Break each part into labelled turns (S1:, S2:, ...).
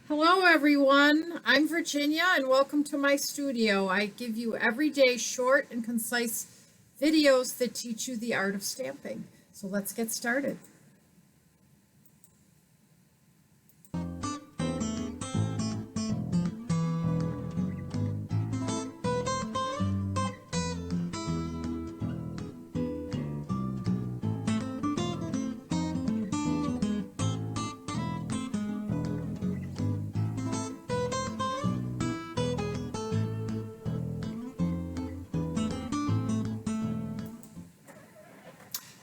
S1: Hello everyone, I'm Virginia and welcome to my studio. I give you everyday short and concise videos that teach you the art of stamping. So let's get started.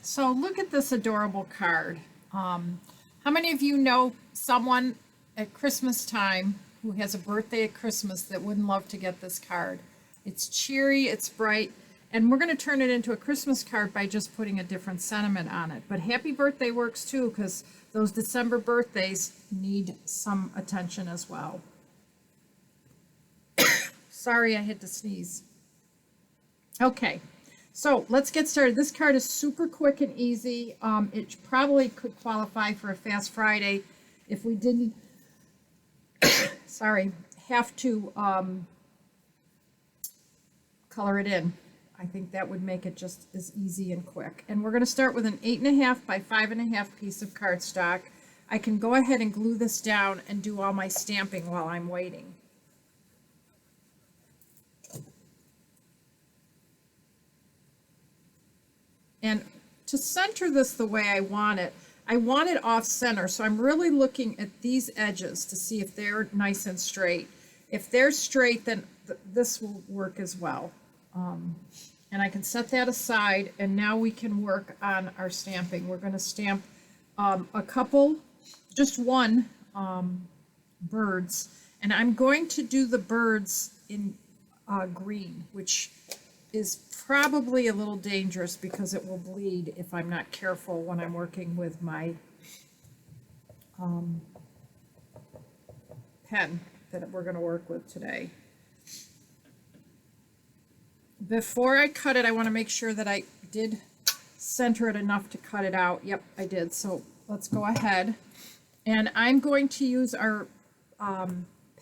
S1: So look at this adorable card. How many of you know someone at Christmas time who has a birthday at Christmas that wouldn't love to get this card? It's cheery, it's bright, and we're going to turn it into a Christmas card by just putting a different sentiment on it. But happy birthday works too, because those December birthdays need some attention as well. Sorry, I had to sneeze. Okay. So let's get started. This card is super quick and easy. It probably could qualify for a Fast Friday if we didn't, sorry, have to color it in. I think that would make it just as easy and quick. And we're going to start with an 8.5 by 5.5 piece of cardstock. I can go ahead and glue this down and do all my stamping while I'm waiting. And to center this the way I want it off center. So I'm really looking at these edges to see if they're nice and straight. If they're straight, then this will work as well. And I can set that aside, and now we can work on our stamping. We're going to stamp a couple, just one birds. And I'm going to do the birds in green, which is probably a little dangerous because it will bleed if I'm not careful when I'm working with my pen that we're going to work with today. Before I cut it, I want to make sure that I did center it enough to cut it out. Yep, I did. So let's go ahead. And I'm going to use our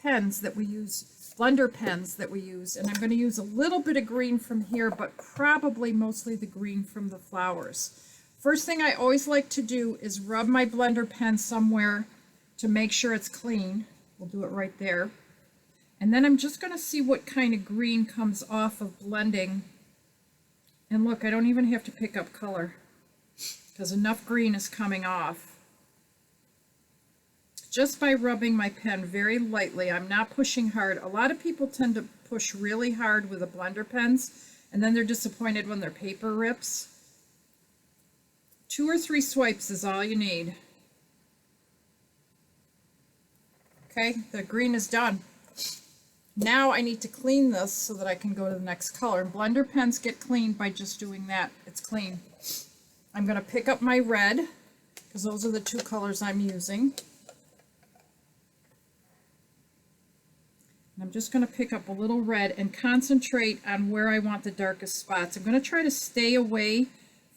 S1: pens that we use, blender pens that we use, and I'm going to use a little bit of green from here, but probably mostly the green from the flowers. First thing I always like to do is rub my blender pen somewhere to make sure it's clean. We'll do it right there. And then I'm just going to see what kind of green comes off of blending. And look, I don't even have to pick up color because enough green is coming off. Just by rubbing my pen very lightly. I'm not pushing hard. A lot of people tend to push really hard with the blender pens, and then they're disappointed when their paper rips. 2 or 3 swipes is all you need. Okay, the green is done. Now I need to clean this so that I can go to the next color. And blender pens get cleaned by just doing that. It's clean. I'm going to pick up my red, because those are the 2 colors I'm using. I'm just going to pick up a little red and concentrate on where I want the darkest spots. I'm going to try to stay away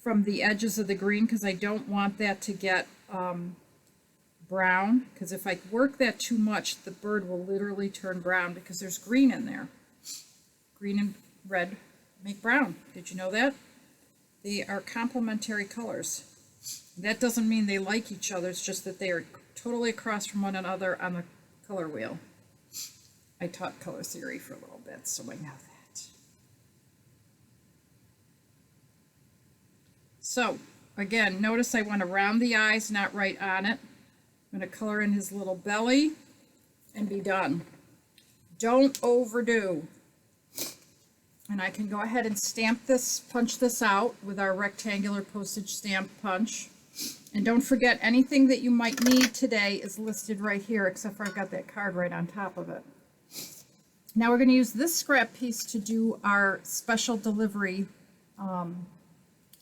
S1: from the edges of the green because I don't want that to get brown, because if I work that too much, the bird will literally turn brown because there's green in there. Green and red make brown. Did you know that? They are complementary colors. That doesn't mean they like each other, it's just that they are totally across from one another on the color wheel. I taught color theory for a little bit, so I know that. So, again, notice I went around the eyes, not right on it. I'm going to color in his little belly and be done. Don't overdo. And I can go ahead and stamp this, punch this out with our rectangular postage stamp punch. And don't forget, anything that you might need today is listed right here, except for I've got that card right on top of it. Now we're going to use this scrap piece to do our special delivery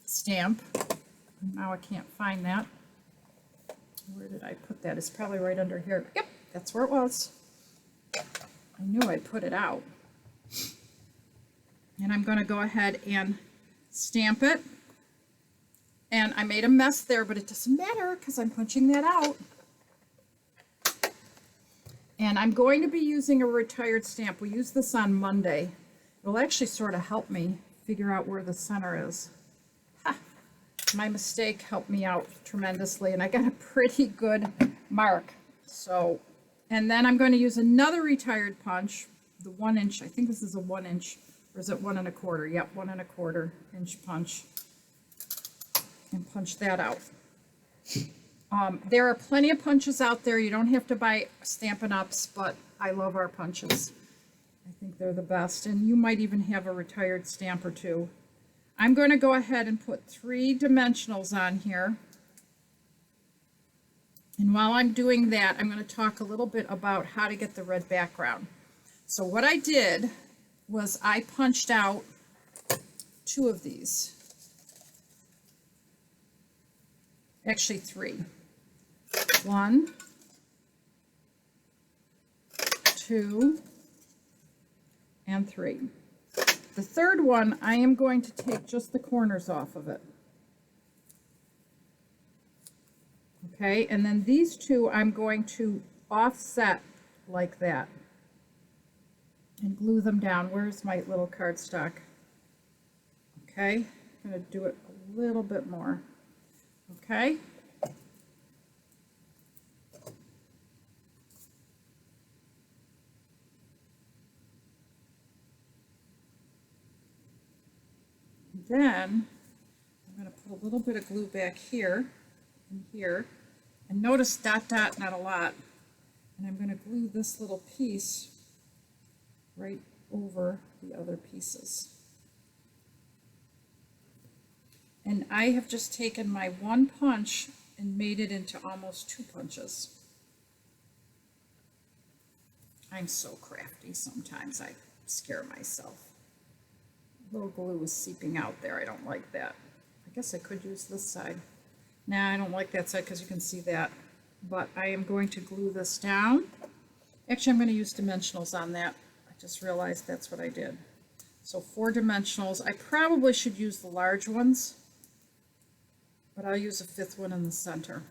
S1: stamp. Now I can't find that. Where did I put that? It's probably right under here. Yep, that's where it was. I knew I'd put it out. And I'm going to go ahead and stamp it. And I made a mess there, but it doesn't matter because I'm punching that out. And I'm going to be using a retired stamp. We use this on Monday. It'll actually sort of help me figure out where the center is. Ha! My mistake helped me out tremendously, and I got a pretty good mark. So, and then I'm going to use another retired punch, the 1 inch. I think this is a 1 inch, or is it 1 1/4? Yep, 1 1/4 inch punch, and punch that out. There are plenty of punches out there. You don't have to buy Stampin' Ups, but I love our punches. I think they're the best, and you might even have a retired stamp or two. I'm going to go ahead and put 3 dimensionals on here. And while I'm doing that, I'm going to talk a little bit about how to get the red background. So what I did was I punched out 2 of these. Actually 3. 1, 2, and 3. The third one, I am going to take just the corners off of it. Okay, and then these 2 I'm going to offset like that and glue them down. Where's my little cardstock? Okay, I'm going to do it a little bit more. Okay. Then I'm going to put a little bit of glue back here and here, and notice dot dot, not a lot, and I'm going to glue this little piece right over the other pieces. And I have just taken my 1 punch and made it into almost 2 punches. I'm so crafty sometimes, I scare myself. Little glue is seeping out there. I don't like that. I guess I could use this side. Nah, I don't like that side because you can see that. But I am going to glue this down. Actually, I'm going to use dimensionals on that. I just realized that's what I did. So 4 dimensionals. I probably should use the large ones, but I'll use a 5th one in the center.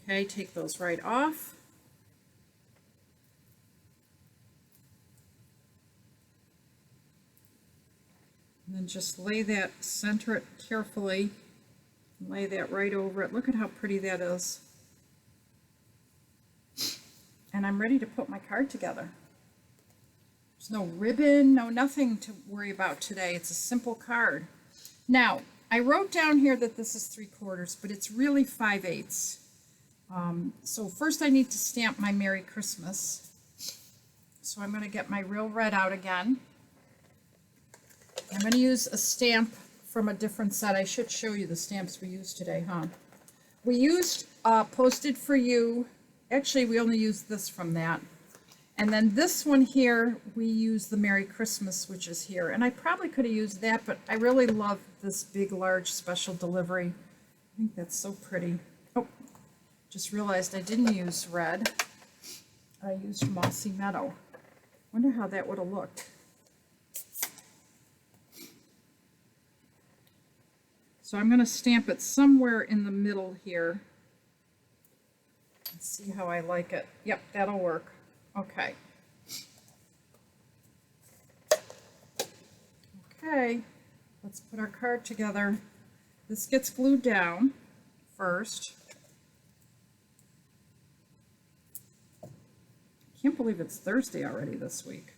S1: Okay, take those right off. And then just lay that, center it carefully, and lay that right over it. Look at how pretty that is. And I'm ready to put my card together. There's no ribbon, no nothing to worry about today. It's a simple card. Now, I wrote down here that this is 3/4, but it's really 5/8. So first I need to stamp my Merry Christmas. So I'm going to get my Real Red out again. I'm going to use a stamp from a different set. I should show you the stamps we used today, huh? We used Posted for You. Actually, we only used this from that. And then this one here, we use the Merry Christmas, which is here. And I probably could have used that, but I really love this big, large special delivery. I think that's so pretty. Oh, just realized I didn't use red. I used Mossy Meadow. Wonder how that would have looked. So I'm going to stamp it somewhere in the middle here. Let's see how I like it. Yep, that'll work. Okay. Okay, let's put our card together. This gets glued down first. I can't believe it's Thursday already this week.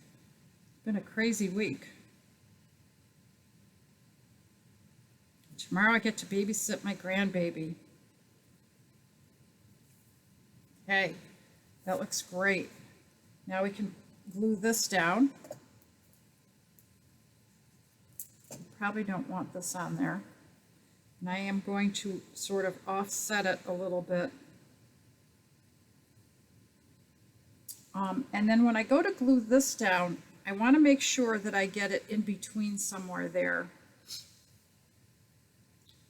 S1: It's been a crazy week. Tomorrow I get to babysit my grandbaby. Okay, that looks great. Now we can glue this down. You probably don't want this on there. And I am going to sort of offset it a little bit. And then when I go to glue this down, I want to make sure that I get it in between somewhere there,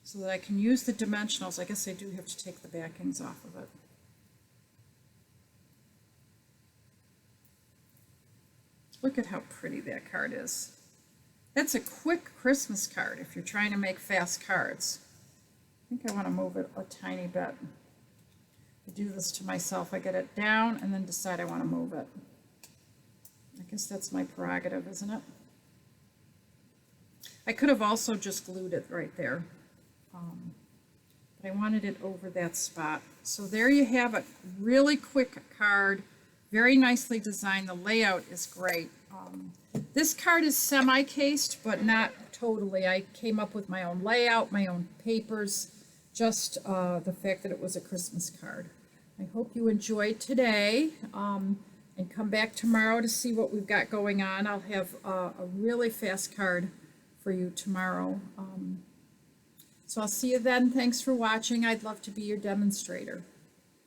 S1: so that I can use the dimensionals. I guess I do have to take the backings off of it. Look at how pretty that card is. That's a quick Christmas card if you're trying to make fast cards. I think I want to move it a tiny bit. I do this to myself. I get it down and then decide I want to move it. I guess that's my prerogative, isn't it? I could have also just glued it right there. But I wanted it over that spot. So there you have it. Really quick card. Very nicely designed. The layout is great. This card is semi-cased, but not totally. I came up with my own layout, my own papers, just the fact that it was a Christmas card. I hope you enjoyed today, and come back tomorrow to see what we've got going on. I'll have a really fast card for you tomorrow. So I'll see you then. Thanks for watching. I'd love to be your demonstrator.